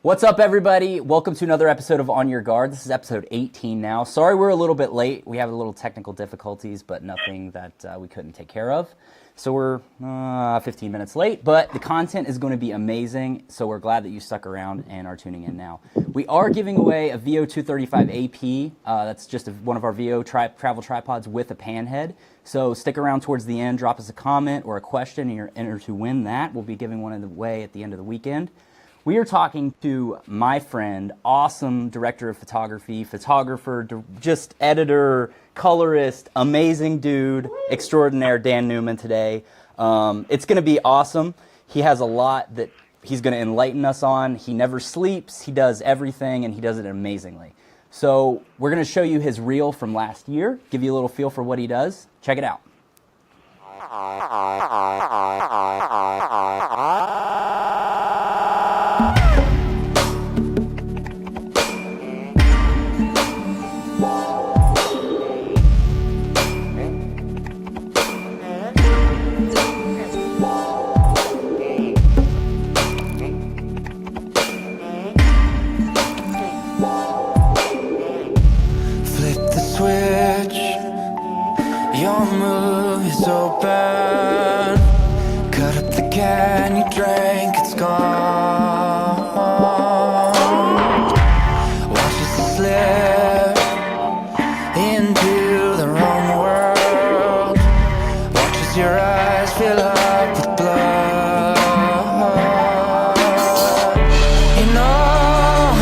What's up, everybody? Welcome to another episode of On Your Guard. This is episode 18 now. Sorry we're a little bit late. We have a little technical difficulties, but nothing that we couldn't take care of. So we're 15 minutes late, but the content is going to be amazing, so we're glad that you stuck around and are tuning in now. We are giving away a VO235 AP. That's just one of our VO travel tripods with a pan head. So stick around towards the end, drop us a comment or a question, and you're entered to win that. We'll be giving one away at the end of the weekend. We are talking to my friend, awesome director of photography, photographer, just editor, colorist, amazing dude, extraordinaire Dan Newman today. It's going to be awesome. He has a lot that he's going to enlighten us on. He never sleeps, he does everything, and he does it amazingly. So we're going to show you his reel from last year, give you a little feel for what he does. Check it out. Open, cut up the can you drank, it's gone. Watch us slip into the wrong world. Watch as your eyes fill up with blood. You know,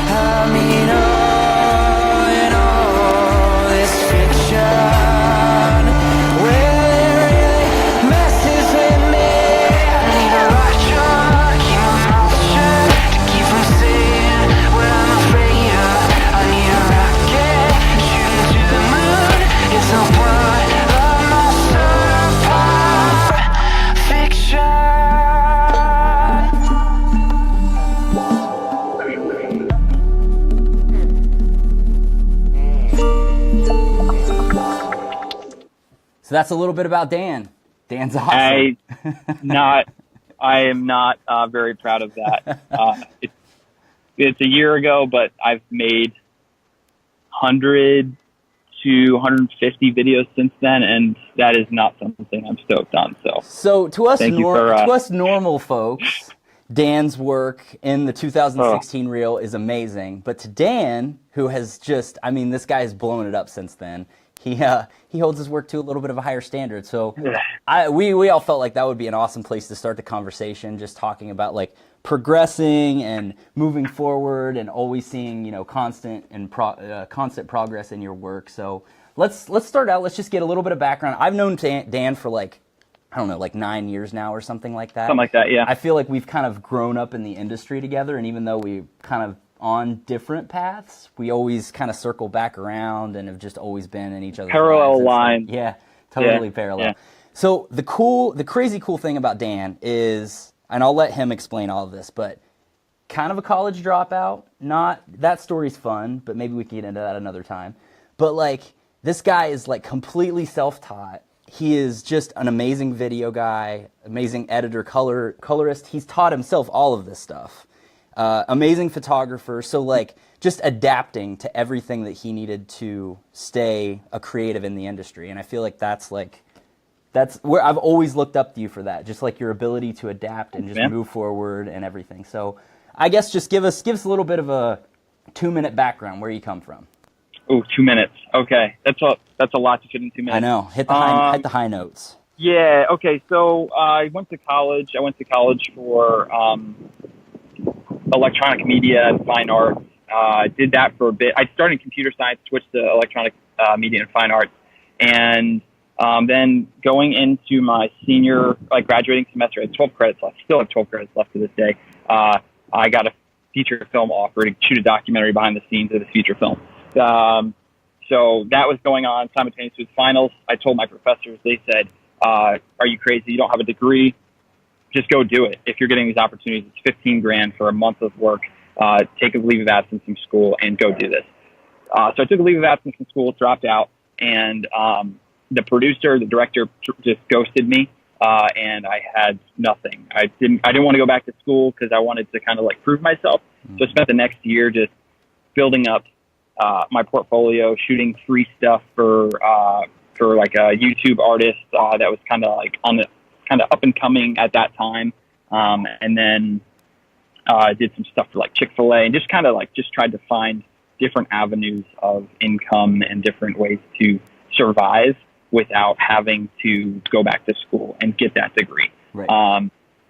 I mean, oh, in all this fiction. So that's a little bit about Dan. Dan's awesome. I am not very proud of that. It's a year ago, but I've made 100 to 150 videos since then, and that is not something I'm stoked on. So to us normal folks, Dan's work in the 2016 reel is amazing. But to Dan, who has just, I mean, this guy has blown it up since then. He holds his work to a little bit of a higher standard. So we all felt like that would be an awesome place to start the conversation, just talking about like progressing and moving forward and always seeing, you know, constant progress in your work. So let's start out. Let's just get a little bit of background. I've known Dan for like, I don't know, like 9 years now or something like that. Something like that, yeah. I feel like we've kind of grown up in the industry together, and even though we kind of on different paths, we always kind of circle back around and have just always been in each other's parallel lines. Yeah, totally parallel. Yeah. So the crazy cool thing about Dan is, and I'll let him explain all of this, but kind of a college dropout. Not that story's fun, but maybe we can get into that another time. But like, this guy is like completely self-taught. He is just an amazing video guy, amazing editor, colorist. He's taught himself all of this stuff. Amazing photographer, so like just adapting to everything that he needed to stay a creative in the industry. And I feel like that's where I've always looked up to you for that, just like your ability to adapt and just move forward and everything. So I guess just give us a little bit of a 2-minute background where you come from. Oh, 2 minutes. Okay, that's a lot to fit in 2 minutes. I know. Hit the high notes. Yeah. Okay. So I went to college. I went to college for electronic media and fine arts. Did that for a bit. I started in computer science, switched to electronic media and fine arts, and then going into my senior, like graduating semester, I had 12 credits left. Still have 12 credits left to this day. I got a feature film offer to shoot a documentary behind the scenes of the feature film. So that was going on simultaneously with finals. I told my professors, they said, are you crazy? You don't have a degree. Just go do it. If you're getting these opportunities, it's $15,000 for a month of work. Take a leave of absence from school and go do this. So I took a leave of absence from school, dropped out, and the producer, the director just ghosted me. and I had nothing. I didn't want to go back to school because I wanted to kind of like prove myself. So I spent the next year just building up my portfolio, shooting free stuff for like a YouTube artist that was kind of like on the kind of up and coming at that time, and then did some stuff for like Chick-fil-A, and just kind of like just tried to find different avenues of income and different ways to survive without having to go back to school and get that degree. Right.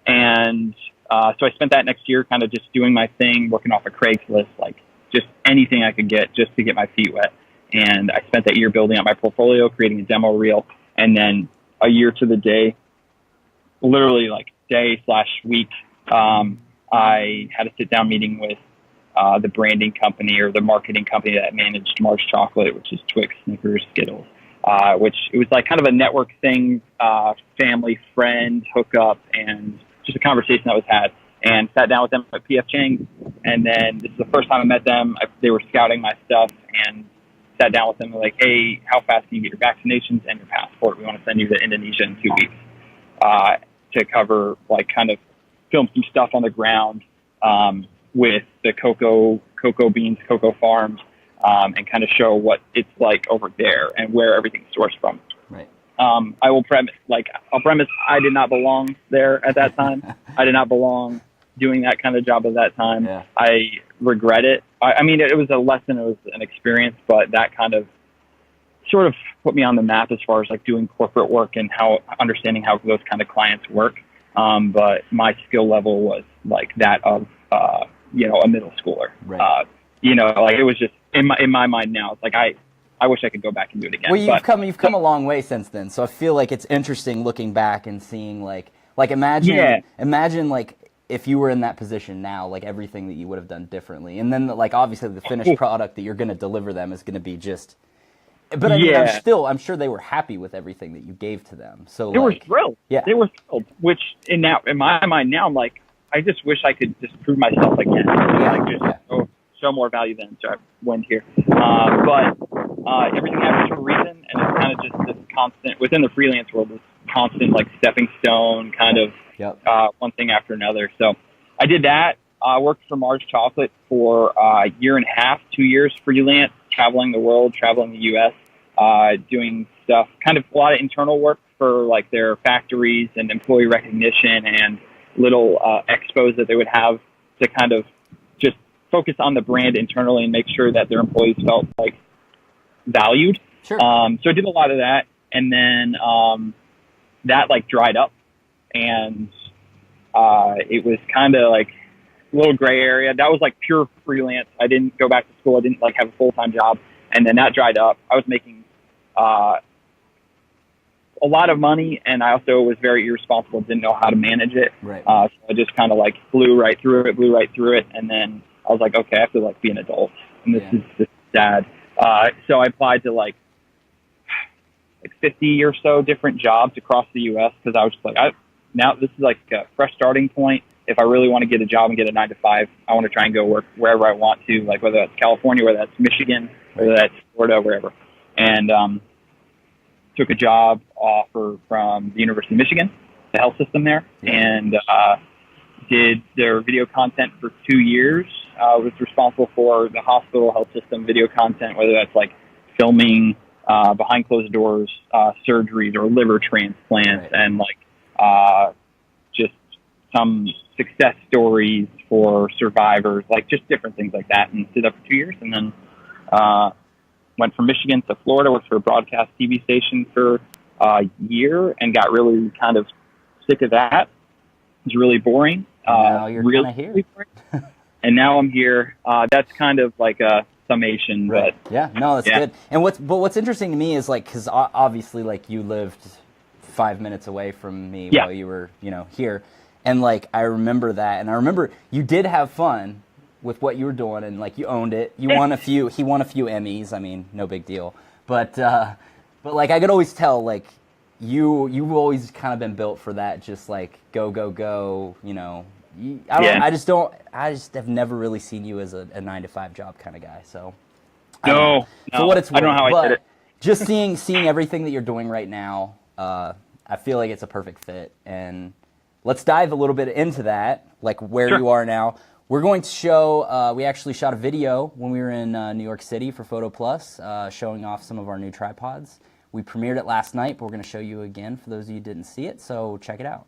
So I spent that next year kind of just doing my thing, working off of Craigslist, like just anything I could get just to get my feet wet. And I spent that year building up my portfolio, creating a demo reel, and then a year to the day, literally like day/week, I had a sit-down meeting with the branding company or the marketing company that managed Mars Chocolate, which is Twix, Snickers, Skittles, which it was like kind of a network thing, family, friend, hookup, and just a conversation that was had. And sat down with them at P.F. Chang's, and then this is the first time I met them. They were scouting my stuff, and sat down with them and like, hey, how fast can you get your vaccinations and your passport? We want to send you to Indonesia in 2 weeks to cover, like, kind of film some stuff on the ground with the cocoa beans, cocoa farms, and kind of show what it's like over there and where everything's sourced from. Right. I'll premise I did not belong there at that time. I did not belong doing that kind of job at that time. Yeah. I regret it. I mean, it was a lesson, it was an experience, but that kind of sort of put me on the map as far as like doing corporate work and understanding how those kind of clients work. But my skill level was like that of, a middle schooler. Right. Like it was just in my mind now, it's like, I wish I could go back and do it again. Well, you've come a long way since then. So I feel like it's interesting looking back and seeing like imagine like if you were in that position now, like everything that you would have done differently. And then like obviously the finished product that you're going to deliver them is going to be just, but I mean, I'm sure they were happy with everything that you gave to them. So they were thrilled. Yeah. They were thrilled, which in my mind now, I'm like, I just wish I could just prove myself again. Show more value than, so I went here. But everything happens for a reason, and it's kind of just this constant, within the freelance world, this constant like stepping stone kind of one thing after another. So I did that. I worked for Mars Chocolate for a year and a half, 2 years freelance, traveling the world, traveling the U.S., doing stuff, kind of a lot of internal work for like their factories and employee recognition and little expos that they would have to kind of just focus on the brand internally and make sure that their employees felt like valued. Sure. So I did a lot of that, and then that like dried up, and it was kind of like a little gray area. That was like pure freelance. I didn't go back to school. I didn't like have a full-time job, and then that dried up. I was making a lot of money, and I also was very irresponsible, didn't know how to manage it. Right. So I just kind of like blew right through it. And then I was like, okay, I have to like be an adult, and this is sad. So I applied to like 50 or so different jobs across the U.S. because I was just like, now this is like a fresh starting point. If I really want to get a job and get a 9-to-5, I want to try and go work wherever I want to, like whether that's California, whether that's Michigan, whether that's Florida, wherever. And took a job offer from the University of Michigan, the health system there, and did their video content for 2 years. Was responsible for the hospital health system video content, whether that's like filming behind closed doors surgeries or liver transplants, and like just some success stories for survivors, like just different things like that, and did that for 2 years. And then went from Michigan to Florida, worked for a broadcast TV station for a year, and got really kind of sick of that. It was really boring. Now you're really kind of here. And now I'm here. That's kind of like a summation. Right. But yeah, no, that's good. And what's interesting to me is like, because obviously like you lived 5 minutes away from me while you were here, and like I remember that, and I remember you did have fun with what you were doing, and like you owned it. You won a few. He won a few Emmys. I mean, no big deal. But like I could always tell like you've always kind of been built for that. Just like go. I just have never really seen you as a 9-to-5 job kind of guy. So no, for what it's worth, I don't know how I did it. Just seeing everything that you're doing right now, I feel like it's a perfect fit. And let's dive a little bit into that, like where Sure. you are now. We're going to show, we actually shot a video when we were in New York City for Photo Plus, showing off some of our new tripods. We premiered it last night, but we're going to show you again for those of you who didn't see it, so check it out.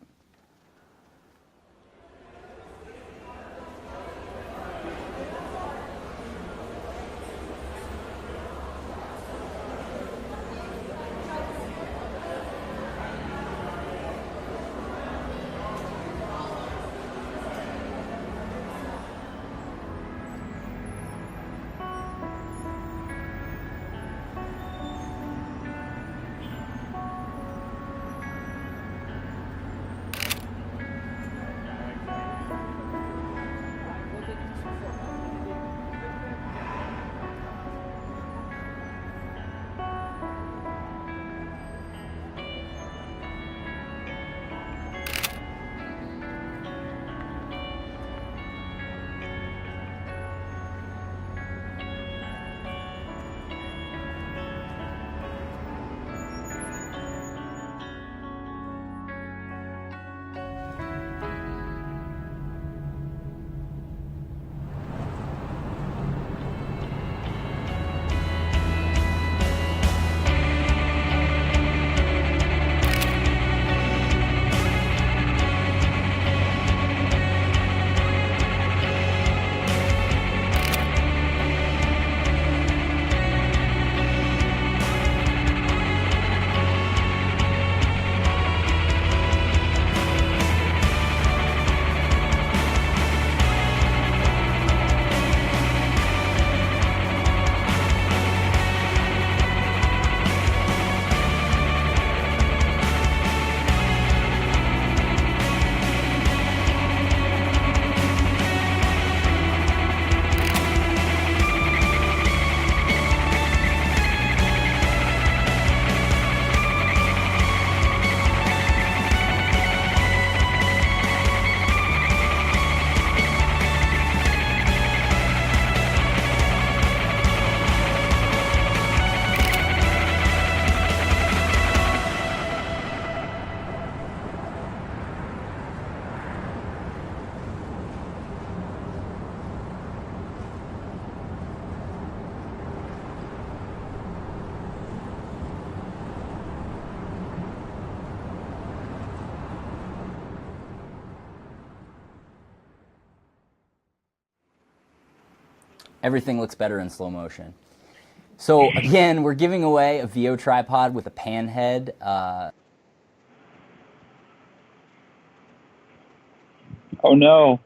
Everything looks better in slow motion. So again, we're giving away a VO tripod with a pan head. Oh no.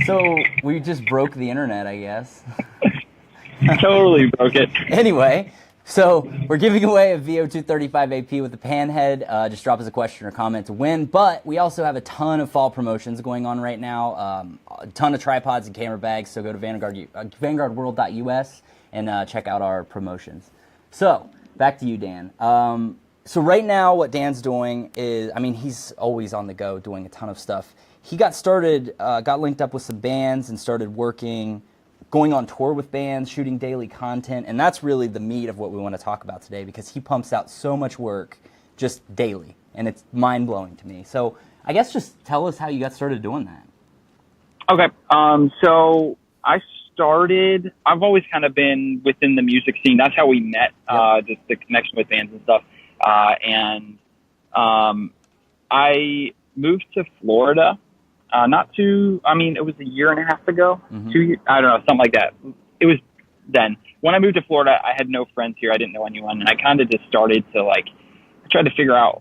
So we just broke the internet, I guess. Totally broke it. Anyway, so we're giving away a VO235 AP with a pan head. Just drop us a question or comment to win. But we also have a ton of fall promotions going on right now. A ton of tripods and camera bags. So go to vanguardworld.us and check out our promotions. So back to you, Dan. So right now what Dan's doing is, I mean, he's always on the go doing a ton of stuff. He got started, got linked up with some bands and started working, going on tour with bands, shooting daily content, and that's really the meat of what we want to talk about today because he pumps out so much work just daily, and it's mind-blowing to me. So I guess just tell us how you got started doing that. Okay. So I started, I've always kind of been within the music scene. That's how we met, just the connection with bands and stuff. I moved to Florida. It was a year and a half ago, 2 years, I don't know, something like that. It was then. When I moved to Florida, I had no friends here. I didn't know anyone. And I kind of just started to try to figure out,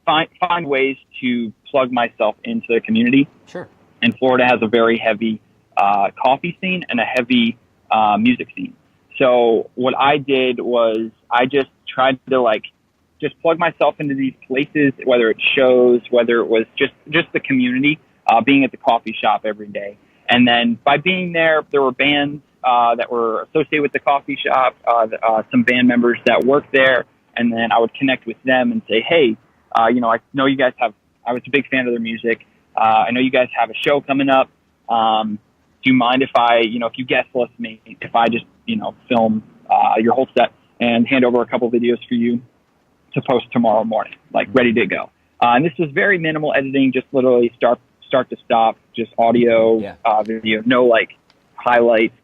find ways to plug myself into the community. Sure. And Florida has a very heavy coffee scene and a heavy music scene. So what I did was I just tried to like just plug myself into these places, whether it's shows, whether it was just the community, being at the coffee shop every day. And then by being there, there were bands that were associated with the coffee shop, some band members that worked there. And then I would connect with them and say, hey, I know you guys I was a big fan of their music. I know you guys have a show coming up. Do you mind if if you guest list me, if I just, film your whole set and hand over a couple videos for you to post tomorrow morning, like ready to go. And this was very minimal editing, just literally start to stop, just audio, video, no like highlights,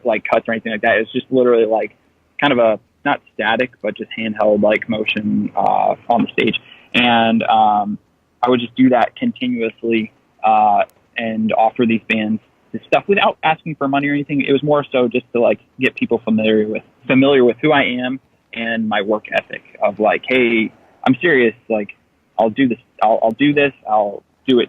like cuts or anything like that. It's just literally like kind of a, not static, but just handheld like motion on the stage. And I would just do that continuously and offer these bands this stuff without asking for money or anything. It was more so just to like get people familiar with who I am and my work ethic of like, hey, I'm serious. Like I'll do this. I'll do this. I'll do it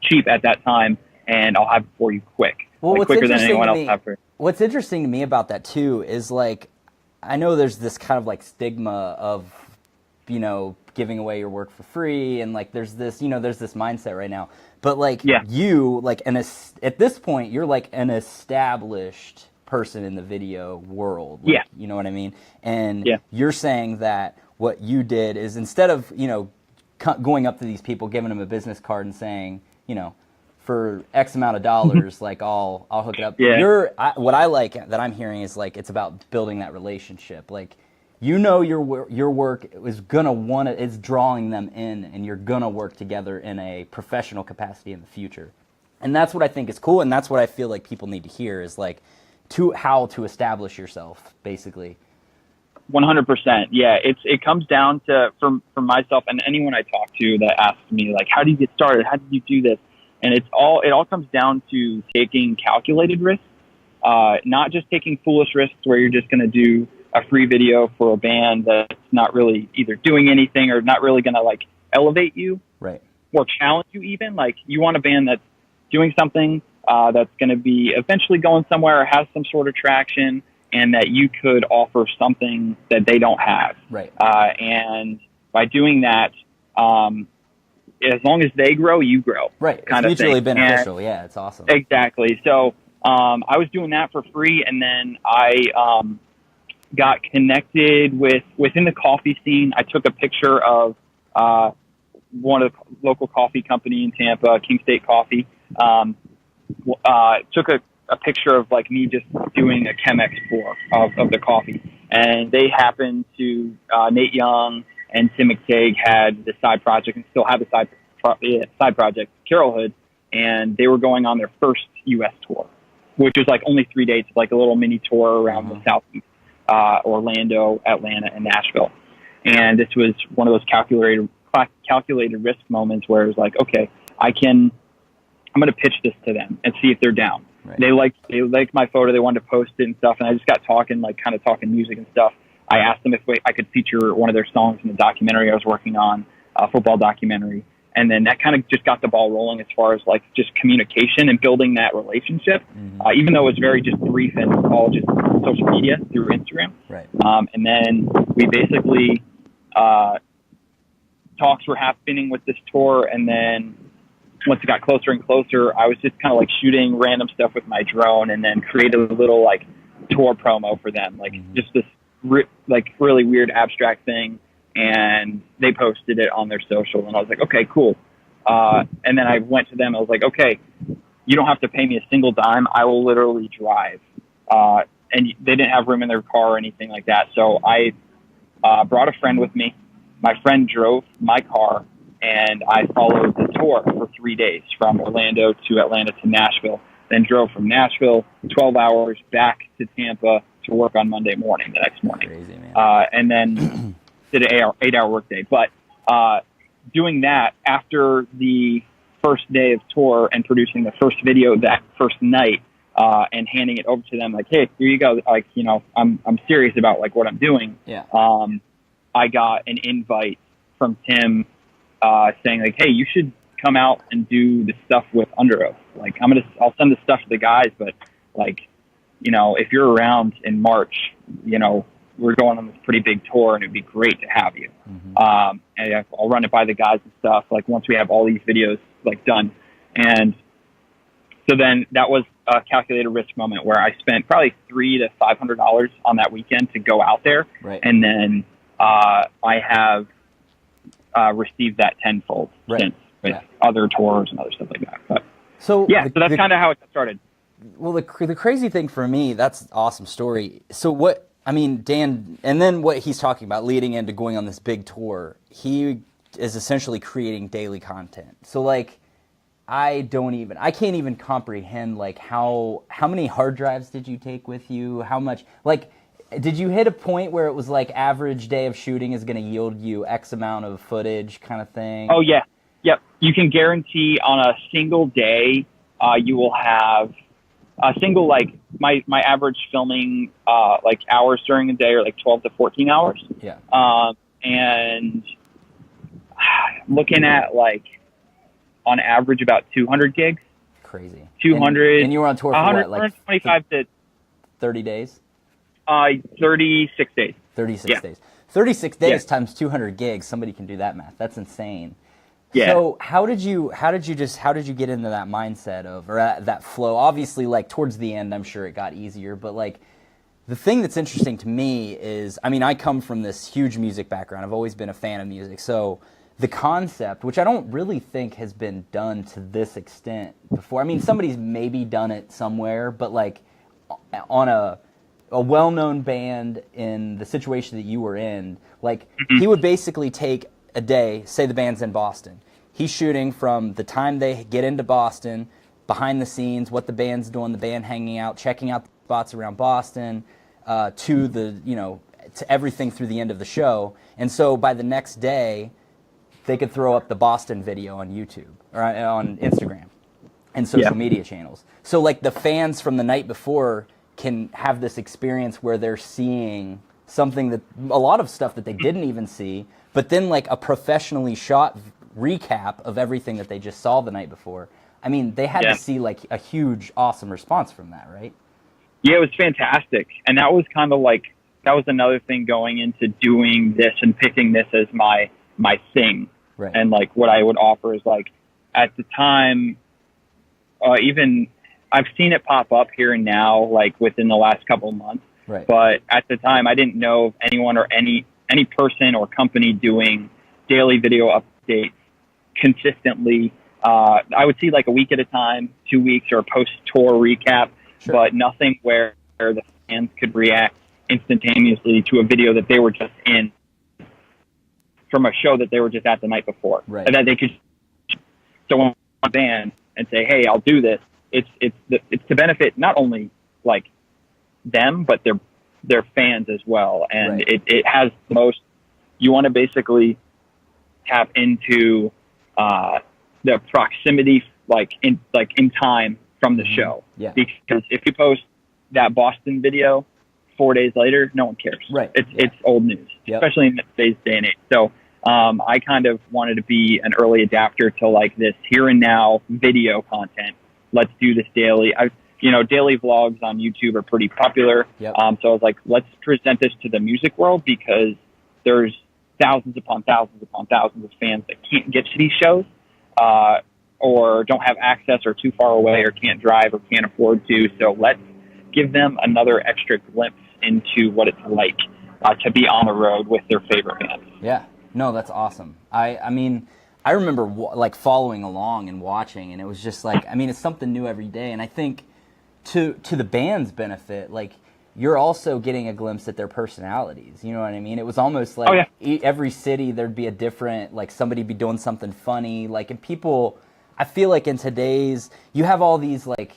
cheap at that time, and I'll have it for you quick. Well, like, quicker than anyone else have for. What's interesting to me about that too is like, I know there's this kind of like stigma of, giving away your work for free, and like there's this mindset right now. But like you, like at this point, you're like an established person in the video world. Like, you know what I mean? And you're saying that what you did is instead of going up to these people, giving them a business card and saying, for X amount of dollars, like I'll hook it up. What I like that I'm hearing is like it's about building that relationship. Like your work is gonna it's drawing them in, and you're gonna work together in a professional capacity in the future. And that's what I think is cool, and that's what I feel like people need to hear is like how to establish yourself, basically. 100%. Yeah, it comes down to from myself and anyone I talk to that asks me like, how do you get started? How did you do this? And it all comes down to taking calculated risks, not just taking foolish risks where you're just going to do a free video for a band that's not really either doing anything or not really going to like elevate you, right, or challenge you even. Like you want a band that's doing something that's going to be eventually going somewhere or has some sort of traction, and that you could offer something that they don't have. Right. And by doing that, as long as they grow, you grow. Right. It's mutually beneficial. And yeah, it's awesome. Exactly. So I was doing that for free, and then I got connected within the coffee scene. I took a picture of one of the local coffee company in Tampa, King State Coffee. Took a picture of like me just doing a Chemex pour of the coffee, and they happened to Nate Young and Tim McTague had the side project and still have the side project, Carolhood, and they were going on their first U.S. tour, which was like only 3 days, like a little mini tour around the Southeast, Orlando, Atlanta, and Nashville. And this was one of those calculated risk moments where it was like, okay, I'm going to pitch this to them and see if they're down. Right. They liked my photo. They wanted to post it and stuff. And I just got talking, like kind of talking music and stuff. I asked them if I could feature one of their songs in the documentary I was working on, a football documentary. And then that kind of just got the ball rolling as far as like just communication and building that relationship, even though it was very just brief and all just social media through Instagram. Right. And then we basically, talks were happening with this tour. And then once it got closer and closer, I was just kind of like shooting random stuff with my drone and then created a little like tour promo for them, like just this like really weird abstract thing. And they posted it on their social, and I was like, okay, cool. And then I went to them. I was like, okay, you don't have to pay me a single dime. I will literally drive. And they didn't have room in their car or anything like that. So I brought a friend with me. My friend drove my car, and I followed the tour for 3 days from Orlando to Atlanta to Nashville, then drove from Nashville 12 hours back to Tampa to work on Monday morning, the next morning. Crazy, man. And then did an 8-hour workday. But doing that after the first day of tour and producing the first video that first night and handing it over to them, like, hey, here you go. Like, I'm serious about like what I'm doing. Yeah. I got an invite from Tim saying like, hey, you should come out and do the stuff with Under Oath. Like, I'll send the stuff to the guys, but like, if you're around in March, we're going on this pretty big tour, and it'd be great to have you. And I'll run it by the guys and stuff. Like once we have all these videos like done, and so then that was a calculated risk moment where I spent probably $300 to $500 on that weekend to go out there, and then I have received that tenfold since with other tours and other stuff like that. But so so that's kind of how it started. Well, the crazy thing for me, that's an awesome story. So what, I mean, Dan, and then what he's talking about leading into going on this big tour, he is essentially creating daily content. So like, I can't even comprehend like how many hard drives did you take with you? How much, like, did you hit a point where it was like average day of shooting is going to yield you X amount of footage kind of thing? Oh yeah. Yep. You can guarantee on a single day, you will have a single, like my average filming, like hours during the day are like 12 to 14 hours. Yeah. And looking at like on average about 200 gigs. Crazy. 200. And you were on tour for what, like 125 to 30 days? 36 days. 36 days. 36 days times 200 gigs. Somebody can do that math. That's insane. Yeah. So how did you get into that mindset of, or that flow? Obviously, like towards the end, I'm sure it got easier, but like the thing that's interesting to me is, I mean, I come from this huge music background. I've always been a fan of music. So the concept, which I don't really think has been done to this extent before. I mean, somebody's maybe done it somewhere, but like on a well-known band in the situation that you were in, like he would basically take a day, say the band's in Boston. He's shooting from the time they get into Boston, behind the scenes, what the band's doing, the band hanging out, checking out the spots around Boston, to the, to everything through the end of the show. And so by the next day, they could throw up the Boston video on YouTube or on Instagram and social media channels. So like the fans from the night before can have this experience where they're seeing something that, a lot of stuff that they didn't even see, but then like a professionally shot recap of everything that they just saw the night before. I mean, they had to see like a huge, awesome response from that, right? Yeah, it was fantastic. And that was kind of like, that was another thing going into doing this and picking this as my thing. Right. And like what I would offer is like, at the time, even I've seen it pop up here and now, like within the last couple of months. Right. But at the time, I didn't know of anyone or any person or company doing daily video updates consistently. I would see like a week at a time, 2 weeks, or a post-tour recap, but nothing where the fans could react instantaneously to a video that they were just in from a show that they were just at the night before. Right. And that they could someone on a band and say, "Hey, I'll do this." It's to benefit not only like them, but their fans as well. And it has the most, you want to basically tap into the proximity in time from the show. Yeah. Because if you post that Boston video 4 days later, no one cares. Right. It's old news, especially in today's day and age. So I kind of wanted to be an early adapter to like this here and now video content. Let's do this daily. Daily vlogs on YouTube are pretty popular. Yep. So I was like, let's present this to the music world, because there's thousands upon thousands upon thousands of fans that can't get to these shows, or don't have access, or too far away, or can't drive, or can't afford to. So let's give them another extra glimpse into what it's like to be on the road with their favorite bands. Yeah. No, that's awesome. I mean, I remember like following along and watching, and it was just like, I mean, it's something new every day. And I think to the band's benefit, like you're also getting a glimpse at their personalities. You know what I mean? It was almost like every city there'd be a different, like somebody be doing something funny. Like, and people, I feel like in today's, you have all these like,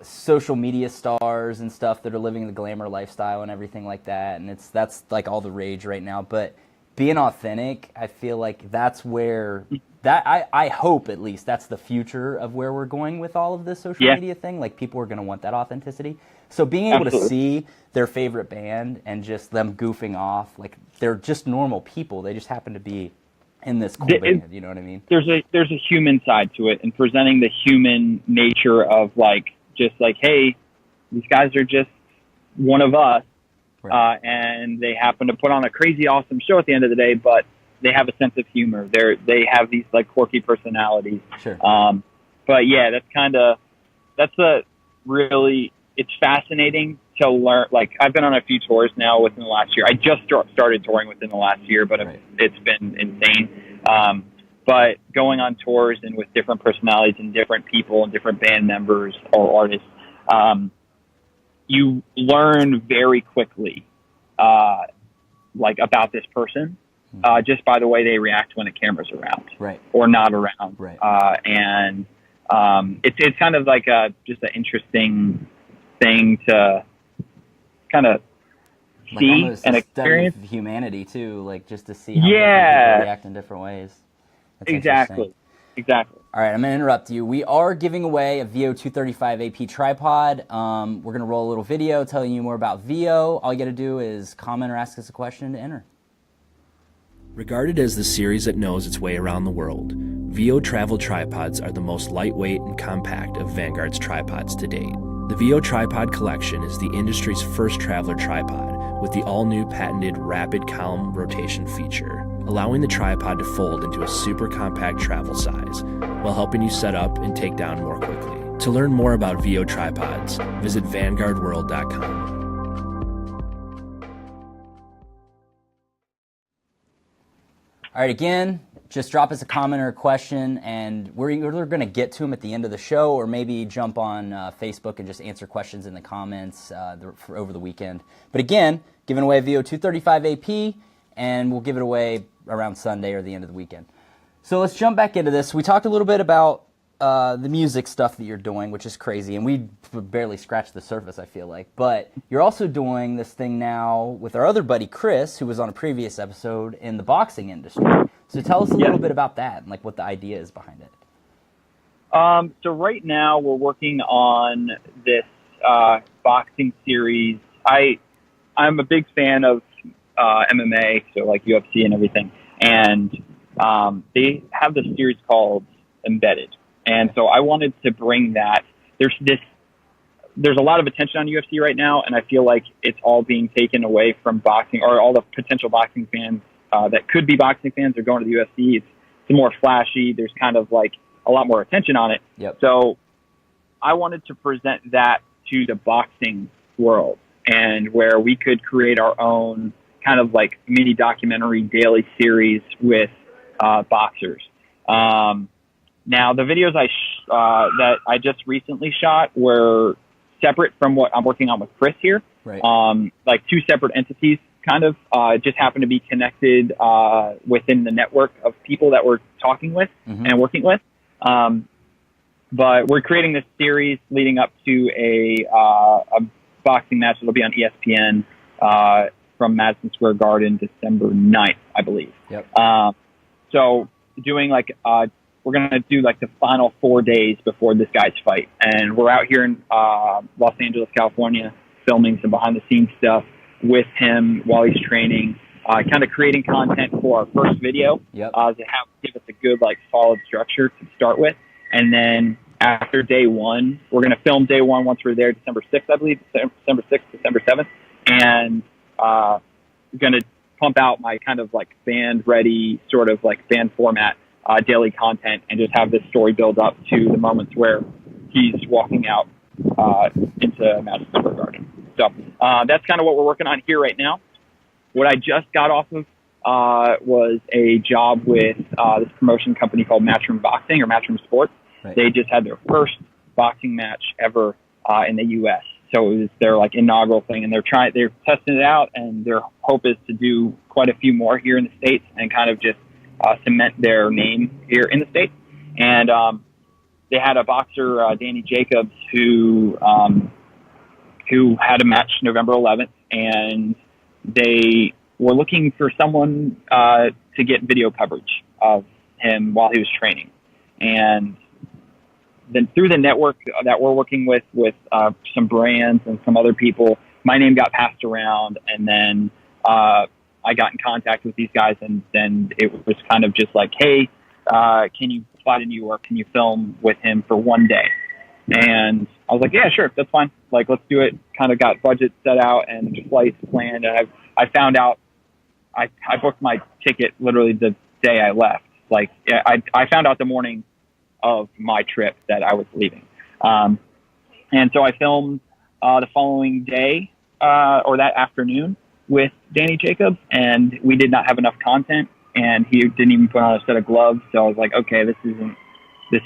social media stars and stuff that are living the glamour lifestyle and everything like that. And that's like all the rage right now. But being authentic, I feel like that's where I hope at least that's the future of where we're going with all of this social media thing. Like people are going to want that authenticity. So being able to see their favorite band and just them goofing off, like they're just normal people. They just happen to be in this cool band. You know what I mean? There's a human side to it, and presenting the human nature of like, just like, hey, these guys are just one of us. Right. and they happen to put on a crazy awesome show at the end of the day, but they have a sense of humor. They have these like quirky personalities. Sure. But yeah, that's a really, it's fascinating to learn. Like, I've been on a few tours now within the last year. I just started touring within the last year, but Right. it's been insane. But going on tours and with different personalities and different people and different band members or artists, you learn very quickly, like about this person, just by the way they react when a camera's around, Right. or not around. Right. And it's kind of like just an interesting thing to kind of Like see almost and a study experience. of humanity too, like just to see how different Yeah. people react in different ways. That's interesting. Exactly. All right, I'm going to interrupt you. We are giving away a VO 235 AP tripod. We're going to roll a little video telling you more about VO. All you got to do is comment or ask us a question to enter. Regarded as the series that knows its way around the world, VO travel tripods are the most lightweight and compact of Vanguard's tripods to date. The VO tripod collection is the industry's first traveler tripod with the all-new patented rapid column rotation feature, allowing the tripod to fold into a super compact travel size while helping you set up and take down more quickly. To learn more about VO tripods, visit vanguardworld.com. All right, again, just drop us a comment or a question, and we're either going to get to them at the end of the show or maybe jump on Facebook and just answer questions in the comments for over the weekend. But again, giving away a VO 235 AP, and we'll give it away around Sunday or the end of the weekend. So let's jump back into this. We talked a little bit about the music stuff that you're doing, which is crazy, and we barely scratched the surface, I feel like. But you're also doing this thing now with our other buddy, Chris, who was on a previous episode in the boxing industry. So tell us a little bit about that and like what the idea is behind it. So right now we're working on this boxing series. I'm a big fan of MMA, so like UFC and everything. And they have this series called Embedded. And so I wanted to bring that. There's a lot of attention on UFC right now, and I feel like it's all being taken away from boxing, or all the potential boxing fans that could be boxing fans are going to the UFC. It's more flashy. There's kind of like a lot more attention on it. Yep. So I wanted to present that to the boxing world, and where we could create our own kind of like mini documentary daily series with boxers. Now, the videos that I just recently shot were separate from what I'm working on with Chris here. Right. Like two separate entities, kind of. Just happen to be connected within the network of people that we're talking with and working with. But we're creating this series leading up to a boxing match that'll be on ESPN from Madison Square Garden December 9th, I believe. Yep. So doing like we're going to do like the final 4 days before this guy's fight. And we're out here in Los Angeles, California, filming some behind the scenes stuff with him while he's training, kind of creating content for our first video Yep. to give us a good, like, solid structure to start with. And then after day one, we're going to film day one once we're there, December 6th, I believe, December 6th, December 7th. And we're going to pump out my kind of like band ready sort of like band format daily content, and just have this story build up to the moments where he's walking out into Madison Square Garden. So that's kind of what we're working on here right now. What I just got off of was a job with this promotion company called Matchroom Boxing or Matchroom Sports. Right. They just had their first boxing match ever in the U.S. So it was their like inaugural thing, and they're testing it out, and their hope is to do quite a few more here in the States and kind of just cement their name here in the States. And they had a boxer, Danny Jacobs, who had a match November 11th, and they were looking for someone to get video coverage of him while he was training. And then through the network that we're working with some brands and some other people, my name got passed around, and then I got in contact with these guys, and then it was kind of just like, hey, can you fly to New York? Can you film with him for 1 day? And I was like, yeah, sure, that's fine. Like, let's do it. Kind of got budget set out and flights planned. And I found out, I booked my ticket literally the day I left. Like, I found out the morning of my trip that I was leaving. And so I filmed the following day or that afternoon with Danny Jacobs, and we did not have enough content, and he didn't even put on a set of gloves. So I was like, okay, this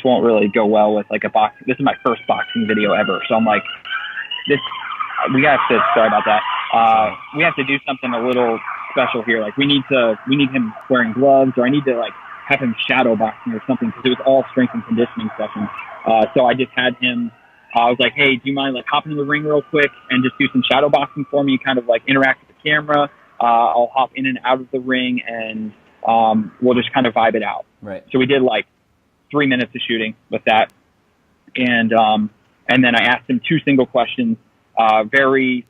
won't really go well with like a boxing. This is my first boxing video ever. So I'm like, sorry about that. We have to do something a little special here. Like we need him wearing gloves, or I need to like have him shadow boxing or something, because it was all strength and conditioning sessions. So I just had him, I was like, hey, do you mind like hopping in the ring real quick and just do some shadow boxing for me, kind of like interact with the camera. I'll hop in and out of the ring, and we'll just kind of vibe it out. Right. So we did like 3 minutes of shooting with that. And then I asked him 2 single questions, very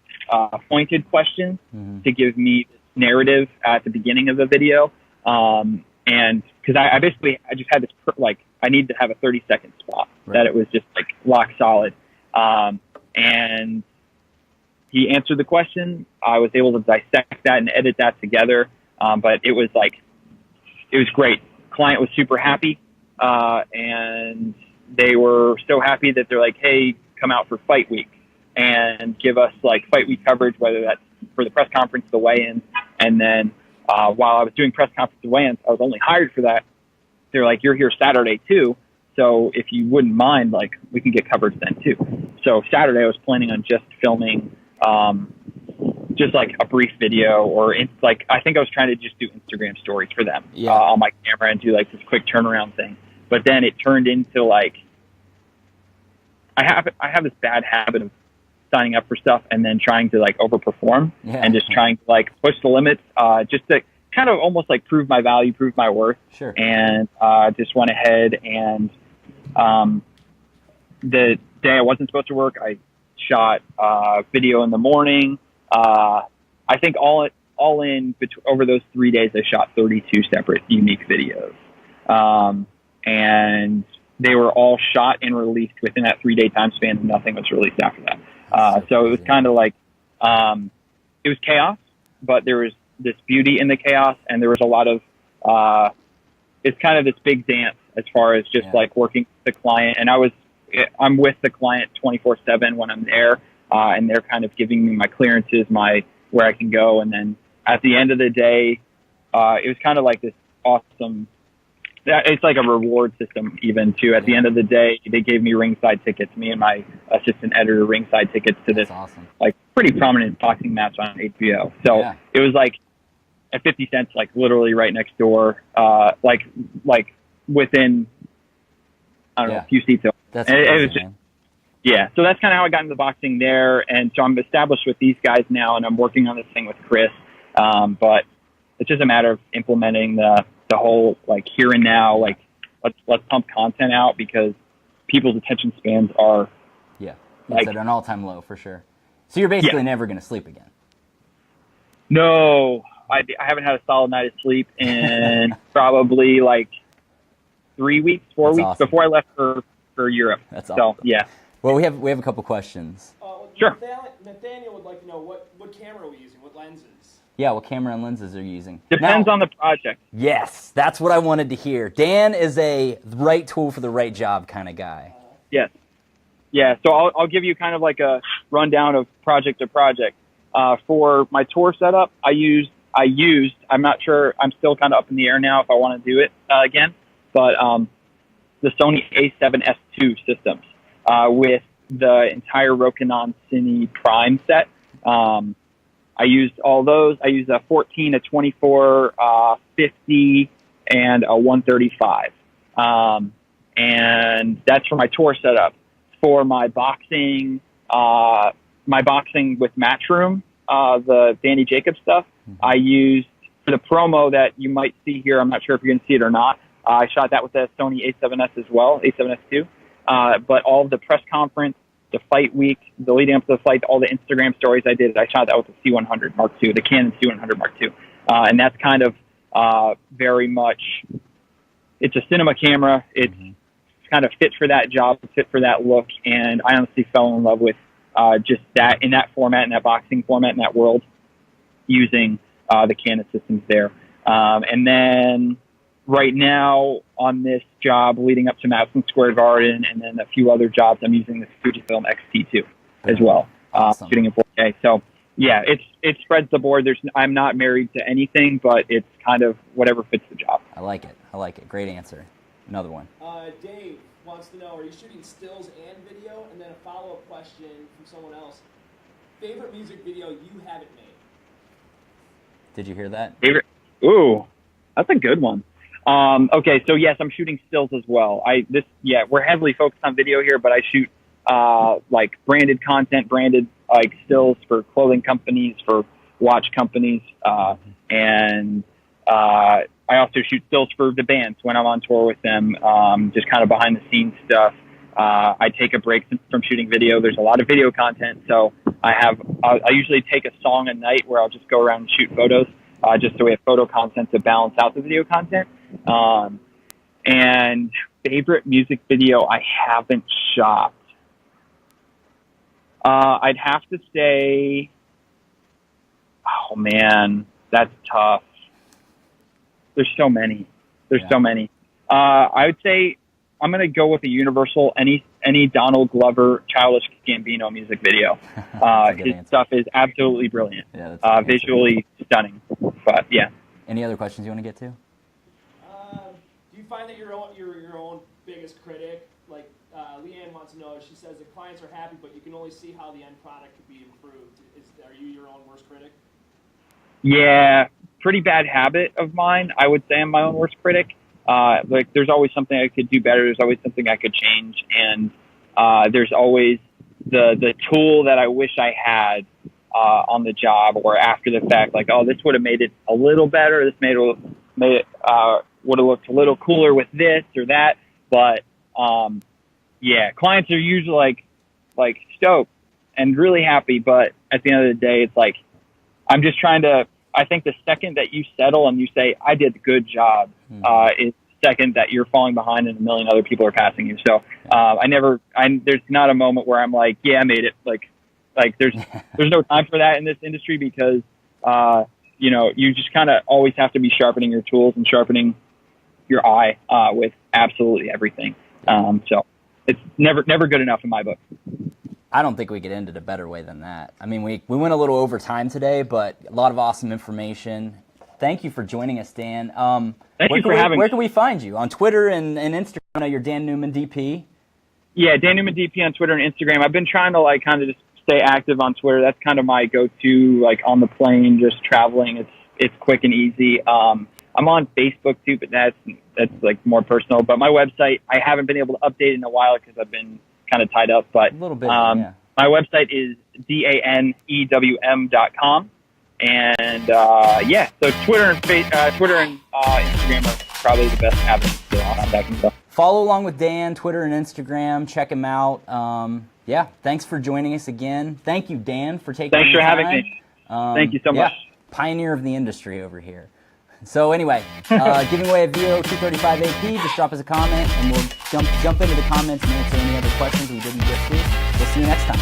pointed questions to give me narrative at the beginning of the video. And because I just had this, like, I needed to have a 30-second spot that it was just like lock solid. And he answered the question. I was able to dissect that and edit that together. But it was great. Client was super happy. And they were so happy that they're like, hey, come out for fight week and give us like fight week coverage, whether that's for the press conference, the weigh-in. And then, while I was doing press conference and weigh-ins, I was only hired for that. They're like, you're here Saturday too. So if you wouldn't mind, like, we can get coverage then too. So Saturday I was planning on just filming, just like a brief video, or I think I was trying to just do Instagram stories for them on my camera and do like this quick turnaround thing. But then it turned into like, I have this bad habit of signing up for stuff and then trying to like overperform and just trying to like push the limits, just to kind of almost like prove my value, prove my worth. Sure. And just went ahead and the day I wasn't supposed to work, I shot video in the morning. I think all in over those 3 days, I shot 32 separate unique videos. And they were all shot and released within that 3-day time span, and nothing was released after that. So it was kind of like, it was chaos, but there was this beauty in the chaos, and there was a lot of, it's kind of this big dance as far as just like working with the client. And I'm with the client 24/7 when I'm there, and they're kind of giving me my clearances, where I can go. And then at the end of the day, it was kind of like this awesome, it's like a reward system even too. At the end of the day, they gave me ringside tickets, me and my assistant editor, ringside tickets to this like pretty prominent boxing match on HBO. So it was like at 50 cents, like literally right next door, like within, I don't know, a few seats. That's and amazing, it was just, so that's kind of how I got into boxing there. And so I'm established with these guys now, and I'm working on this thing with Chris. But it's just a matter of implementing the whole, like, here and now, like, let's pump content out, because people's attention spans are it's at an all-time low for sure. So you're basically never going to sleep again. No, I haven't had a solid night of sleep in probably like 3 weeks, 4 weeks before I left for Europe. That's awesome. So Well, we have a couple questions. Sure. Nathaniel would like to know what camera are we using, what lenses? Yeah, what camera and lenses are you using? Depends on the project. Yes, that's what I wanted to hear. Dan is a right tool for the right job kind of guy. Yes. Yeah, so I'll give you kind of like a rundown of project to project. For my tour setup, I used, I'm not sure, I'm still kind of up in the air now if I want to do it again, but the Sony A7S II systems with the entire Rokinon Cine Prime set. I used all those. I used a 14, a 24, 50, and a 135. And that's for my tour setup. For my boxing with Matchroom, the Danny Jacobs stuff, I used for the promo that you might see here. I'm not sure if you're going to see it or not. I shot that with the Sony A7S as well, A7S II. But all of the press conference, the fight week, the leading up to the fight, all the Instagram stories I did, I shot that with the C100 Mark II, the Canon C100 Mark II. And that's kind of very much, it's a cinema camera. It's kind of fit for that job, fit for that look, and I honestly fell in love with just that in that format, in that boxing format, in that world, using the Canon systems there. And then right now on this job leading up to Madison Square Garden and then a few other jobs, I'm using the Fujifilm X-T2 as well, Awesome. shooting in 4K. So yeah, it spreads the board. I'm not married to anything, but it's kind of whatever fits the job. I like it. I like it. Great answer. Another one. Dave wants to know, are you shooting stills and video? And then a follow-up question from someone else. Favorite music video you haven't made? Did you hear that? Favorite? Ooh, that's a good one. Okay, so yes, I'm shooting stills as well. We're heavily focused on video here, but I shoot like branded content, branded like stills for clothing companies, for watch companies, and I also shoot stills for the bands when I'm on tour with them, just kind of behind the scenes stuff. I take a break from shooting video. There's a lot of video content, so I usually take a song a night where I'll just go around and shoot photos, just so we have photo content to balance out the video content. And favorite music video I haven't shot. I'd have to say, oh man, that's tough. There's so many. So many. I would say I'm going to go with a universal, any Donald Glover, Childish Gambino music video. His answer. stuff is absolutely brilliant. Yeah, that's a good visually stunning. But yeah. Any other questions you want to get to? Do you find that you're your own biggest critic? Like Leanne wants to know, she says the clients are happy, but you can only see how the end product could be improved. Are you your own worst critic? Yeah, pretty bad habit of mine. I would say I'm my own worst critic. Like there's always something I could do better. There's always something I could change. And there's always the tool that I wish I had on the job or after the fact. Like, oh, this would have made it a little better. This made it would have looked a little cooler with this or that. But yeah, clients are usually like stoked and really happy. But at the end of the day, it's like I'm just trying to. I think the second that you settle and you say, I did a good job, is the second that you're falling behind and a million other people are passing you. So, there's not a moment where I'm like, yeah, I made it. Like there's no time for that in this industry because, you just kind of always have to be sharpening your tools and sharpening your eye, with absolutely everything. So it's never good enough in my book. I don't think we could end it a better way than that. I mean, we went a little over time today, but a lot of awesome information. Thank you for joining us, Dan. Thank you for having me. Where can we find you? On Twitter and Instagram? I know you're Dan Newman DP. Yeah, Dan Newman DP on Twitter and Instagram. I've been trying to kind of just stay active on Twitter. That's kind of my go-to, on the plane, just traveling. It's quick and easy. I'm on Facebook too, but that's more personal. But my website, I haven't been able to update in a while because I've been kind of tied up, but a little bit, yeah. My website is danewm.com, and so Twitter and Instagram are probably the best avenues to contact me. Follow along with Dan, Twitter and Instagram. Check him out. Thanks for joining us again. Thank you, Dan, for taking. Thanks for time. having me. Thank you so much. Pioneer of the industry over here. So anyway, giving away a VO 235 AP. Just drop us a comment, and we'll jump into the comments and answer any other questions we didn't get to. We'll see you next time.